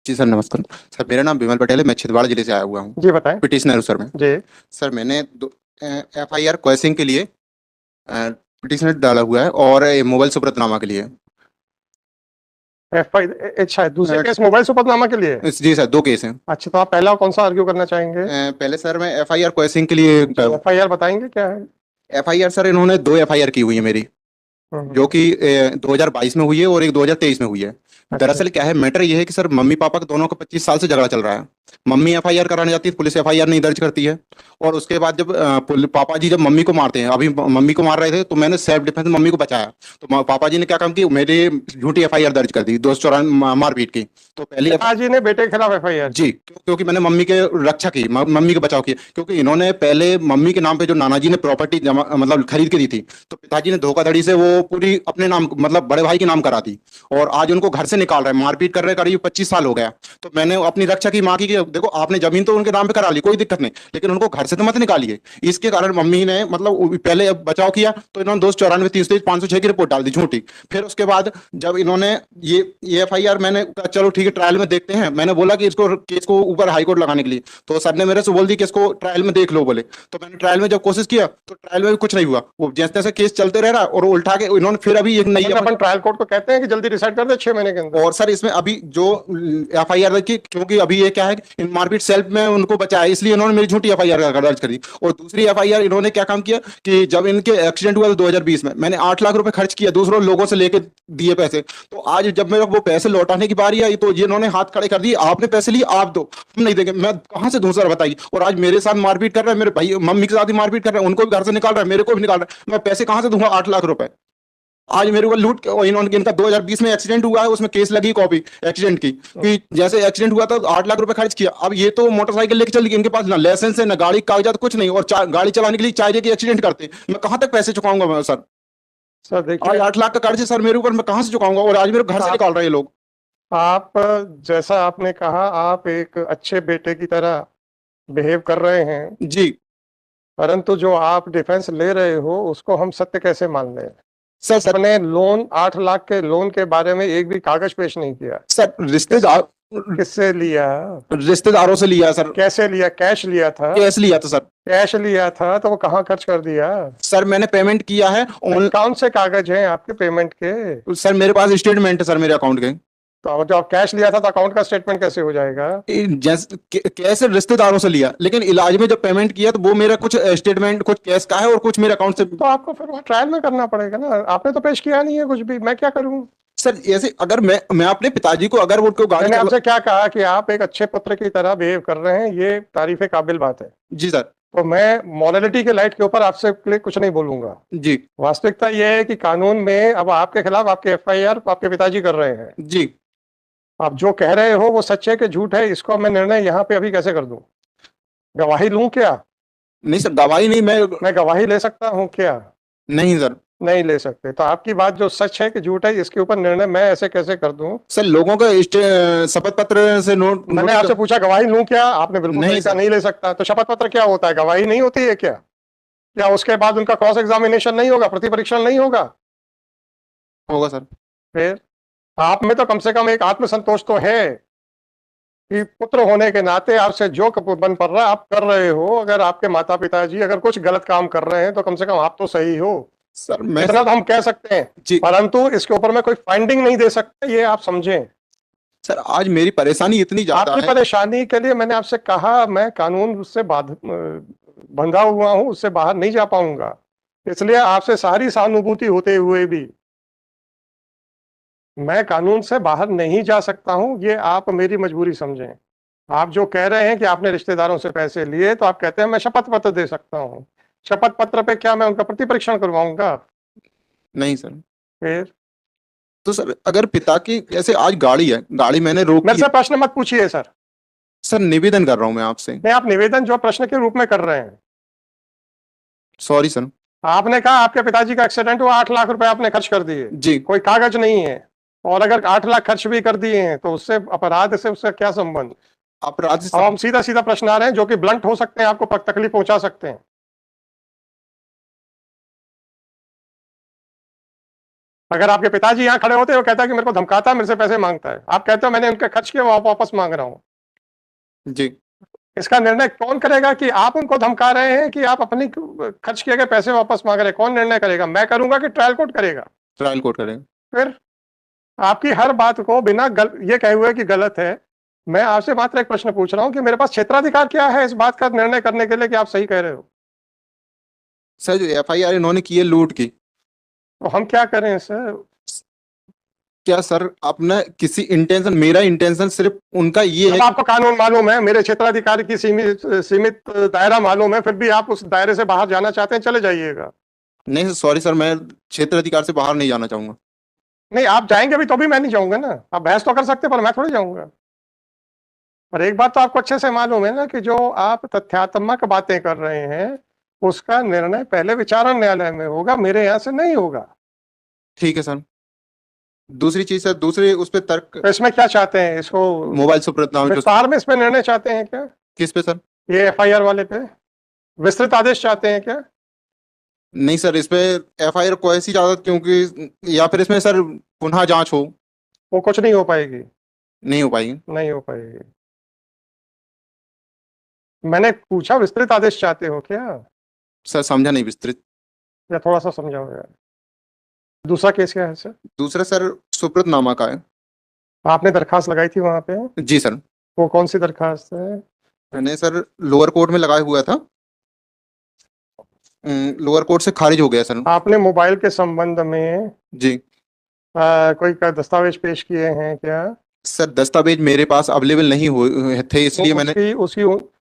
जी sir, नमस्कार। Sir, मेरा नाम विमल पटेल है, मैं छिंदवाड़ा जिले से आया हुआ हूँ, जी बताएं। पिटिशनर हूँ सर मैं। जी। सर, मैंने एफआईआर क्रॉसिंग के लिए पिटिशनर डाला हुआ है और मोबाइल सुपरतनामा के लिए। F I. अच्छा, दूसरे अ, केस मोबाइल सुपरनामा के लिए। जी सर, दो केस हैं। अच्छा, तो आप पहला कौन सा आर्ग्यू करना चाहेंगे? पहले सर मैं एफआईआर क्रॉसिंग के लिए। जी, एफ आई आर बताएंगे क्या है? एफआईआर सर, इन्होंने दो एफआईआर की हुई है मेरी, जो हम्म। कि 2022 में हुई है और एक 2023 में हुई है। अच्छा। दरअसल क्या है, मैटर ये है कि सर मम्मी पापा का दोनों का 25 साल से झगड़ा चल रहा है। मम्मी एफआईआर कराने जाती है, पुलिस एफआईआर नहीं दर्ज करती है। और उसके बाद जब पापा जी जब मम्मी को मारते हैं, अभी मम्मी को मार रहे थे, तो मैंने सेल्फ डिफेंस मम्मी को बचाया। तो पापा जी ने क्या काम किया, मेरे झूठी एफआईआर दर्ज कर दी, 294 मारपीट की। तो पहली पिताजी ने बेटे के खिलाफ एफ आई आर जी, की। क्योंकि मैंने मम्मी के रक्षा की, मम्मी के बचाव किया, क्योंकि इन्होंने पहले मम्मी के नाम पे जो नाना जी ने प्रॉपर्टी जमा मतलब खरीद के दी थी, तो पिताजी ने धोखाधड़ी से वो पूरी अपने नाम मतलब बड़े भाई के नाम करा दी। और आज उनको घर से निकाल रहे हैं, मारपीट कर रहे हैं, करीब 25 साल हो गया। तो मैंने अपनी रक्षा की, माँ की कि देखो आपने जमीन तो उनके नाम पे करा ली, कोई दिक्कत नहीं, लेकिन उनको घर से तो मत निकालिए। इसके कारण मम्मी ने मतलब पहले बचाव किया, तो इन्होंने 294 303 506 की रिपोर्ट डाल दी झूठी। फिर उसके बाद जब इन्होंने ये एफआईआर, मैंने कहा चलो ठीक है ट्रायल में देखते हैं, मैंने बोला कि इसको केस को ऊपर हाई कोर्ट लगाने के लिए, तो सर ने मेरे से बोल दी कि इसको ट्रायल में देख लो बोले। तो मैंने ट्रायल में जब कोशिश किया, तो ट्रायल में भी कुछ नहीं हुआ, वो जैसे तैसे केस चलते रह रहा, और उल्टा के इन्होंने फिर अभी एक नई मतलब अपन ट्रायल कोर्ट को कहते हैं कि जल्दी डिसाइड कर दे 6 महीने के अंदर। और सर इसमें अभी जो एफआईआर की, क्योंकि अभी ये क्या है, इन मारपीट सेल्फ में उनको बचाया, इसलिए इन्होंने मेरी झूठी एफआईआर दर्ज करी। और दूसरी एफआईआर इन्होंने क्या काम किया कि जब इनके एक्सीडेंट हुआ था 2020 में, मैंने 8 लाख रुपए खर्च किया दूसरों लोगों से लेके दिए पैसे। तो आज जब मेरे को वो पैसे लौटाने की बारी आई, तो ये इन्होंने हाथ खड़े कर दिए, आपने पैसे लिए आप दो, हम नहीं देंगे। मैं कहाँ से दूं सर बताइए। और आज मेरे साथ मारपीट कर रहे हैं, मेरे भाई मम्मी के साथ ही मारपीट कर रहे हैं, उनको भी घर से निकाल रहे हैं, मेरे को भी निकाल रहे हैं, मैं पैसे कहाँ से दूंगा 8 लाख रुपए। आज मेरे को लूट इन्होंने, इनका 2020 में एक्सीडेंट हुआ है, उसमें केस लगी कॉपी एक्सीडेंट की, कि जैसे एक्सीडेंट हुआ था 8 लाख रुपए खर्च किया। अब ये तो मोटरसाइकिल लेके चल गई, इनके पास ना लाइसेंस है ना गाड़ी कागजात कुछ नहीं, और गाड़ी चलाने के लिए चाहिए कि एक्सीडेंट करते, मैं कहां तक पैसे चुकाऊंगा मैं सर। सर आज देखिए, 8 लाख का कर्ज है सर मेरे ऊपर, मैं कहां से चुकाऊंगा, और आज मेरे घर से निकाल रहे हैं ये लोग। आप जैसा आपने कहा, आप एक अच्छे बेटे की तरह बिहेव कर रहे हैं, जी परंतु जो आप डिफेंस ले रहे हो उसको हम सत्य कैसे मान लें? सर। सर आपने लोन 8 लाख के लोन के बारे में एक भी कागज पेश नहीं किया। सर रिश्तेदार किससे लिया? रिश्तेदारों से लिया सर। कैसे लिया? कैश लिया था? कैश लिया था सर। कैश लिया था तो वो कहाँ खर्च कर दिया? सर मैंने पेमेंट किया है कौन से कागज हैं आपके पेमेंट के? सर मेरे पास स्टेटमेंट है सर मेरे अकाउंट के। तो अब जब कैश लिया था तो अकाउंट का स्टेटमेंट कैसे हो जाएगा? जैसे कैसे रिश्तेदारों से लिया, लेकिन इलाज में जब पेमेंट किया, तो वो मेरा कुछ स्टेटमेंट कुछ कैश का है और कुछ मेरे अकाउंट से। तो आपको फिर वो ट्रायल में करना पड़ेगा ना, आपने तो पेश किया नहीं है कुछ भी, मैं क्या करूं? सर ऐसे अगर मैं अपने पिताजी को, अगर वो उनको गाड़ी मैंने आपसे क्या कहा कि आप एक अच्छे पुत्र की तरह बिहेव कर रहे हैं, ये तारीफ काबिल बात है। जी सर। तो मैं मॉरलिटी के लाइट के ऊपर आपसे कुछ नहीं बोलूंगा। जी वास्तविकता यह है कि कानून में अब आपके खिलाफ आपके एफआईआर आपके पिताजी कर रहे हैं। जी। आप जो कह रहे हो वो सच है कि झूठ है, इसको मैं निर्णय यहाँ पे अभी कैसे कर दूं? गवाही लूं क्या? नहीं सर, गवाही नहीं, मैं गवाही ले सकता हूँ क्या? नहीं सर। नहीं ले सकते। तो आपकी बात जो सच है कि झूठ है, इसके ऊपर निर्णय मैं ऐसे कैसे कर दूं? सर लोगों का शपथ पत्र से मैंने आपसे पूछा गवाही लूं क्या, आपने बिल्कुल नहीं सही कहा सर। नहीं ले सकता। तो शपथ पत्र क्या होता है? गवाही नहीं होती है क्या? या उसके बाद उनका क्रॉस एग्जामिनेशन नहीं होगा, प्रति परीक्षण नहीं होगा? होगा सर। फिर आप में तो कम से कम एक आत्मसंतोष तो है कि पुत्र होने के नाते आपसे जो बन पड़ रहा है आप कर रहे हो। अगर आपके माता पिताजी अगर कुछ गलत काम कर रहे हैं तो कम से कम आप तो सही हो, सर मैं इतना तो हम कह सकते हैं। जी परंतु इसके ऊपर मैं कोई फाइंडिंग नहीं दे सकता, ये आप समझें। सर, आज मेरी परेशानी इतनी ज्यादा आपकी है। परेशानी के लिए मैंने आपसे कहा, मैं कानून से बंधा हुआ हूं, उससे बाहर नहीं जा पाऊंगा। इसलिए आपसे सारी सहानुभूति होते हुए भी मैं कानून से बाहर नहीं जा सकता हूं, ये आप मेरी मजबूरी समझें। आप जो कह रहे हैं कि आपने रिश्तेदारों से पैसे लिए, तो आप कहते हैं मैं शपथ पत्र दे सकता हूं। शपथ पत्र पे क्या मैं उनका प्रति परीक्षण करवाऊंगा? नहीं सर। फिर तो सर अगर पिता की जैसे आज गाड़ी है, गाड़ी मैंने रोकी मेरे से प्रश्न मत पूछिए सर। सर निवेदन कर रहा हूं मैं आपसे। नहीं, आप निवेदन जो प्रश्न के रूप में कर रहे हैं। Sorry sir. आपने कहा आपके पिताजी का एक्सीडेंट हुआ, 8 लाख रुपए आपने खर्च कर दिए, जी। कोई कागज नहीं है। और अगर 8 लाख खर्च भी कर दिए हैं तो उससे अपराध से उसका क्या संबंध? अपराध अब हम सीधा सीधा प्रश्न आ रहे हैं जो कि ब्लंट हो सकते हैं, आपको तकलीफ पहुंचा सकते हैं। अगर आपके पिताजी यहाँ खड़े होते वो कहता है कि मेरे को धमकाता है, मेरे से पैसे मांगता है, आप कहते हो मैंने उनके खर्च किए, वो वापस मांग रहा हूँ। जी इसका निर्णय कौन करेगा कि आप उनको धमका रहे हैं कि आप अपनी खर्च किए गए पैसे वापस मांग रहे हैं? कौन निर्णय करेगा? मैं करूंगा कि ट्रायल कोर्ट करेगा? ट्रायल कोर्ट करें। फिर आपकी हर बात को बिना ये कहे हुए कि गलत है, मैं आपसे मात्र एक प्रश्न पूछ रहा हूं कि मेरे पास क्षेत्राधिकार क्या है इस बात का निर्णय करने के लिए कि आप सही कह रहे हो? सर जो एफआईआर इन्होंने की है लूट की, तो हम क्या करें सर? क्या सर अपना किसी इंटेंशन, मेरा इंटेंशन सिर्फ उनका ये है। जब आपको कानून मालूम है, मेरे क्षेत्राधिकार की सीमित सीमित दायरा मालूम है, फिर भी आप उस दायरे से बाहर जाना चाहते हैं, चले जाइएगा। नहीं सॉरी सर, मैं क्षेत्र अधिकार से बाहर नहीं जाना चाहूंगा। नहीं, आप जाएंगे भी तो भी मैं नहीं जाऊंगा ना। आप बहस तो कर सकते हैं, पर मैं थोड़ी जाऊंगा। और एक बात तो आपको अच्छे से मालूम है ना कि जो आप तथ्यात्मक बातें कर रहे हैं उसका निर्णय पहले विचारण न्यायालय में होगा, मेरे यहाँ से नहीं होगा। ठीक है सर। दूसरी चीज सर, दूसरे उस पे तर्क, तो इसमें क्या चाहते हैं? इसको मोबाइल सुप्रतनाम जो, विस्तार में इस पे निर्णय चाहते हैं क्या? किस पे सर? ये एफआईआर वाले पे विस्तृत आदेश चाहते हैं क्या? नहीं सर, इस पे एफआईआर को ऐसी ज्यादा क्योंकि, या फिर इसमें सर पुनः जांच हो। वो कुछ नहीं हो पाएगी। नहीं हो पाएगी। नहीं हो पाएगी। मैंने पूछा विस्तृत आदेश चाहते हो क्या, सर समझा नहीं विस्तृत। या थोड़ा सा समझाओ यार। दूसरा केस क्या है सर? दूसरा सर सुप्रतनामा का है। आपने दरखास्त लगाई थी वहां पे? जी सर। वो कौन सी दरखास्त है? मैंने सर लोअर कोर्ट में लगाया हुआ था, लोअर कोर्ट से खारिज हो गया सर। आपने मोबाइल के संबंध में जी कोई दस्तावेज पेश किए हैं क्या? सर, दस्तावेज मेरे पास अवेलेबल नहीं हुए थे, इसलिए तो मैंने, उसकी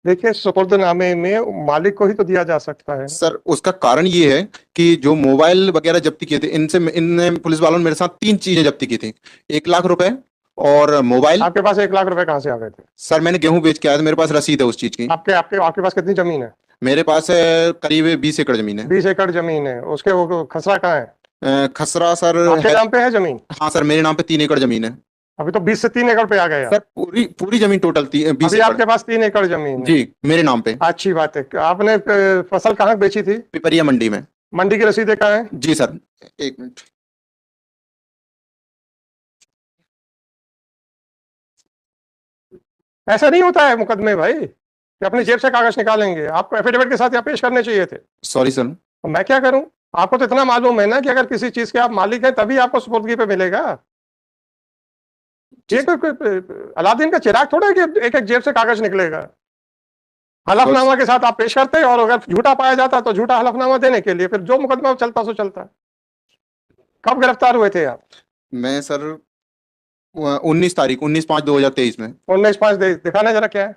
देखिए, सुपुर्दनामे में मालिक को ही तो दिया जा सकता है। सर उसका कारण ये है कि जो मोबाइल वगैरह जब्ती किए थे, इनसे इनने पुलिस वालों ने मेरे साथ 3 चीजें जब्ती की थी। 1 लाख रुपए और मोबाइल। आपके पास 1 लाख रुपए कहाँ से आ गए थे? सर मैंने गेहूं बेच के आया था, मेरे पास रसीद है उस चीज की। आपके आपके आपके पास कितनी जमीन है? मेरे पास करीब 20 एकड़ जमीन है। 20 एकड़ जमीन है, उसके वो खसरा कहाँ है? खसरा सर आपके है। नाम पे है जमीन? हाँ सर, मेरे नाम पे 3 एकड़ जमीन है। अभी तो 20 से 3 एकड़ पे आ गया। सर पूरी पूरी जमीन टोटल 20 अभी एकड़ आपके पास 3 एकड़ जमीन है। जी मेरे नाम पे। अच्छी बात है। आपने फसल कहाँ बेची थी? पिपरिया मंडी में। मंडी की रसीदें कहाँ है? जी सर, 1 मिनट। ऐसा नहीं होता है मुकदमे भाई कि अपनी जेब से कागज निकालेंगे। आपको एफिडेविट के साथ यहाँ पेश करने चाहिए थे। Sorry sir. तो मैं क्या करूं? आपको तो इतना मालूम है ना कि अगर किसी चीज के आप मालिक हैं तभी आपको सुपुर्दगी पे मिलेगा। ये कोई अलादीन का चिराग थोड़ा है कि एक एक जेब से कागज निकलेगा। हलफनामा के साथ आप पेश करते हैं, और अगर झूठा पाया जाता तो झूठा हलफनामा देने के लिए फिर जो मुकदमा चलता सो चलता। कब गिरफ्तार हुए थे आप? मैं सर 19 तारीख 19/5/2023 में। 19/5 दिखाना जरा क्या है।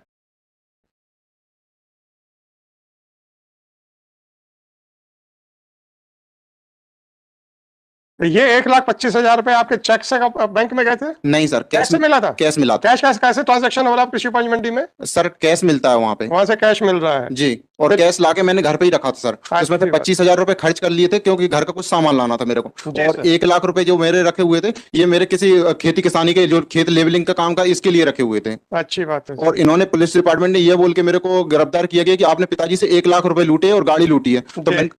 तो ये 1,25,000 रुपए आपके चेक से बैंक में गए थे? नहीं सर, कैश से मिला था? कैश मिला था। कैश कैश कैसे ट्रांजैक्शन हो रहा है कृषि उपज मंडी में? सर कैश मिलता है वहाँ पे। वहां से कैश मिल रहा है? जी, और कैश लाके मैंने घर पे ही रखा था सर। उसमें से 25,000 रुपए खर्च कर लिए थे क्योंकि घर का कुछ सामान लाना था मेरे को। जी और सर। 1 लाख रुपए जो मेरे रखे हुए थे, ये मेरे किसी खेती किसानी के जो खेत लेवलिंग का काम का, इसके लिए रखे हुए थे। अच्छी बात है। और इन्होंने, पुलिस डिपार्टमेंट ने ये बोल के मेरे को गिरफ्तार किया गया कि आपने पिताजी से 1 लाख रुपए लूटे और गाड़ी लूटी है। तो मैंने कहा,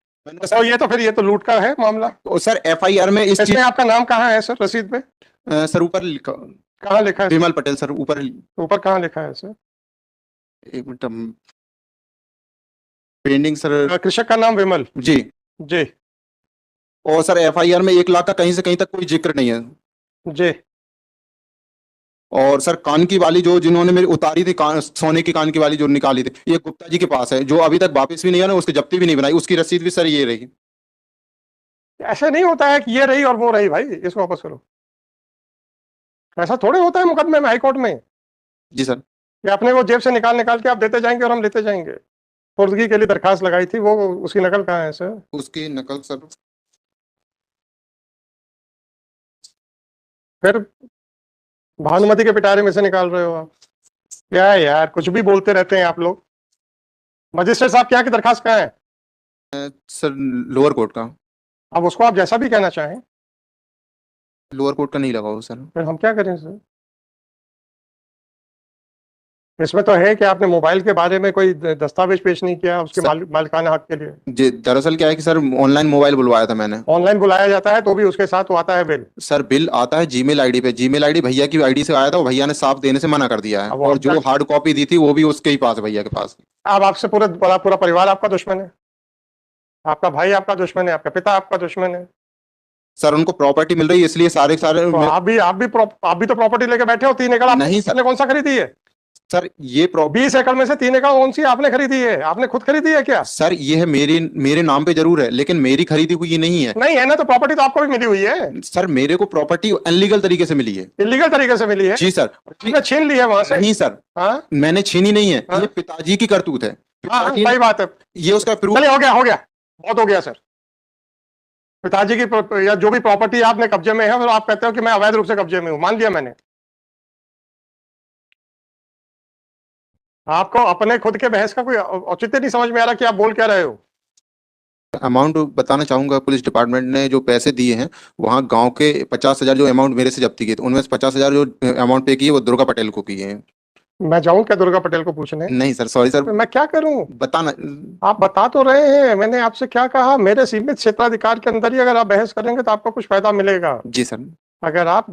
तो ये तो फिर ये तो लूट का है मामला। तो सर एफआईआर में इस चीज, इसमें आपका नाम कहाँ है सर रसीद पे? सर ऊपर लिखा, कहाँ लिखा है? विमल पटेल सर, ऊपर। ऊपर कहाँ लिखा है सर? 1 minute, pending sir. कृषक का नाम विमल जी। जी। और सर एफआईआर में 1 लाख का कहीं से कहीं तक कोई जिक्र नहीं है। जी। और सर कान की वाली जो जिन्होंने मेरी उतारी थी, सोने की कान की वाली जो निकाली थी, ये गुप्ता जी के पास है, जो अभी तक वापस भी नहीं है ना, उसकी जब्ती भी नहीं बनाई, उसकी रसीद भी सर ये रही। ऐसे नहीं होता है कि ये रही और वो रही भाई, इसको वापस करो। ऐसा थोड़े होता है मुकदमे में, हाईकोर्ट में। जी सर। कि अपने वो जेब से निकाल निकाल के आप देते जाएंगे और हम लेते जाएंगे। पुर्दगी के लिए दरखास्त लगाई थी, वो उसकी नकल कहाँ है सर? उसकी नकल सर, फिर भानुमति के पिटारे में से निकाल रहे हो आप? क्या है यार, कुछ भी बोलते रहते हैं आप लोग। मजिस्ट्रेट साहब क्या की दरखास्त कहाँ है? सर लोअर कोर्ट का। अब उसको आप जैसा भी कहना चाहें। लोअर कोर्ट का नहीं लगा हो सर। फिर हम क्या करें सर? इसमें तो है कि आपने मोबाइल के बारे में कोई दस्तावेज पेश नहीं किया उसके मालिकाना हक के लिए। जी दरअसल क्या है कि सर ऑनलाइन मोबाइल बुलवाया था मैंने। ऑनलाइन बुलाया जाता है तो भी उसके साथ वो आता है बिल। सर बिल आता है जीमेल आईडी पे, जीमेल आईडी भैया की आईडी से आया था, वो भैया ने साफ देने से मना कर दिया है, अब और जो आपका- हार्ड कॉपी दी थी वो भी उसके ही पास है, भैया के पास। अब आपसे पूरा पूरा परिवार आपका दुश्मन है, आपका भाई आपका दुश्मन है, आपका पिता आपका दुश्मन है। सर उनको प्रॉपर्टी मिल रही है इसलिए सारे सारे तो आप भी तो प्रॉपर्टी लेके बैठे हो। 3 एकड़ नहीं सर। आपने कौन सा खरीदी है? सर ये 20 एकड़ में से 3 एकड़ कौन सी आपने खरीदी है? आपने खुद खरीदी है क्या? सर ये है मेरे मेरे नाम पे जरूर है, लेकिन मेरी खरीदी हुई नहीं है। नहीं है ना, तो प्रॉपर्टी तो आपको भी मिली हुई है। सर मेरे को प्रॉपर्टी अनलीगल तरीके से मिली है। इलीगल तरीके से मिली है? जी सर। आपने छीन ली है वहां से? नहीं सर, हाँ मैंने छीनी नहीं है, हाँ? ये पिताजी की करतूत है। हाँ पिताजी सही बात है। ये उसका प्रूफ। चलिए हो गया बहुत हो गया सर। पिताजी की या जो भी प्रॉपर्टी आपने कब्जे में है, और आप कहते हो कि मैं अवैध रूप से कब्जे में हूं, मान लिया मैंने। आपको अपने खुद के बहस का कोई औचित्य नहीं समझ में आ रहा कि आप बोल क्या रहे हो। अमाउंट बताना चाहूंगा, पुलिस डिपार्टमेंट ने जो पैसे दिए हैं वहाँ गांव के 50,000 जो अमाउंट मेरे से जब्ती की थी, उनमें से 50,000 जो अमाउंट पे की है वो दुर्गा पटेल को किए हैं। मैं जाऊं क्या दुर्गा पटेल को पूछने? नहीं सर, सॉरी सर। मैं क्या करूं? बताना। आप बता तो रहे हैं, मैंने आपसे क्या कहा? मेरे सीमित क्षेत्राधिकार के अंदर ही अगर आप बहस करेंगे तो आपको कुछ फायदा मिलेगा। जी सर। अगर आप